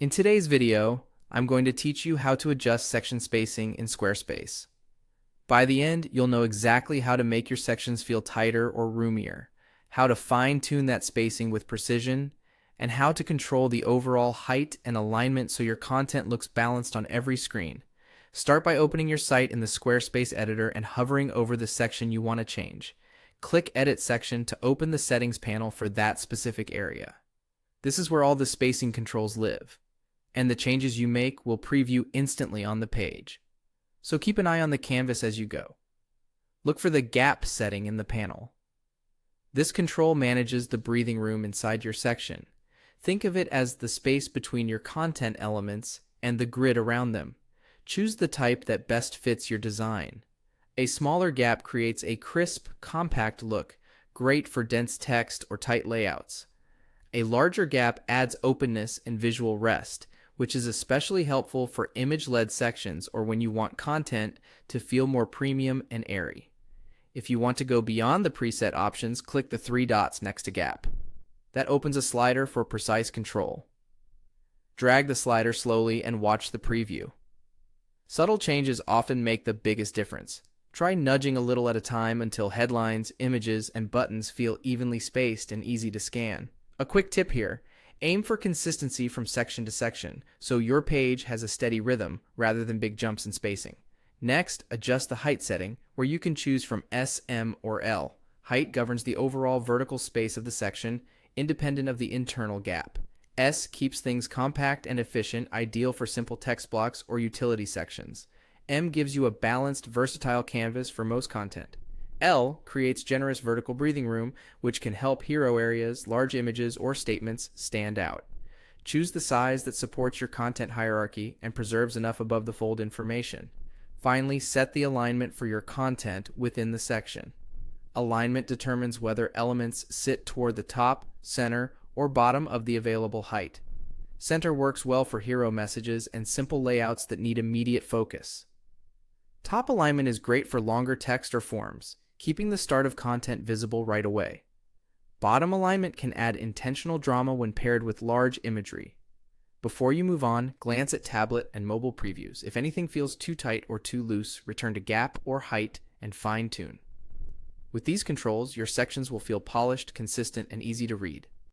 In today's video, I'm going to teach you how to adjust section spacing in Squarespace. By the end, you'll know exactly how to make your sections feel tighter or roomier, how to fine-tune that spacing with precision, and how to control the overall height and alignment so your content looks balanced on every screen. Start by opening your site in the Squarespace editor and hovering over the section you want to change. Click Edit Section to open the settings panel for that specific area. This is where all the spacing controls live, and the changes you make will preview instantly on the page. So keep an eye on the canvas as you go. Look for the gap setting in the panel. This control manages the breathing room inside your section. Think of it as the space between your content elements and the grid around them. Choose the type that best fits your design. A smaller gap creates a crisp, compact look, great for dense text or tight layouts. A larger gap adds openness and visual rest, which is especially helpful for image-led sections or when you want content to feel more premium and airy. If you want to go beyond the preset options, click the three dots next to gap. That opens a slider for precise control. Drag the slider slowly and watch the preview. Subtle changes often make the biggest difference. Try nudging a little at a time until headlines, images, and buttons feel evenly spaced and easy to scan. A quick tip here: aim for consistency from section to section, so your page has a steady rhythm rather than big jumps in spacing. Next, adjust the height setting, where you can choose from S, M, or L. Height governs the overall vertical space of the section, independent of the internal gap. S keeps things compact and efficient, ideal for simple text blocks or utility sections. M gives you a balanced, versatile canvas for most content. L creates generous vertical breathing room, which can help hero areas, large images, or statements stand out. Choose the size that supports your content hierarchy and preserves enough above the fold information. Finally, set the alignment for your content within the section. Alignment determines whether elements sit toward the top, center, or bottom of the available height. Center works well for hero messages and simple layouts that need immediate focus. Top alignment is great for longer text or forms, keeping the start of content visible right away. Bottom alignment can add intentional drama when paired with large imagery. Before you move on, glance at tablet and mobile previews. If anything feels too tight or too loose, return to gap or height and fine-tune. With these controls, your sections will feel polished, consistent, and easy to read.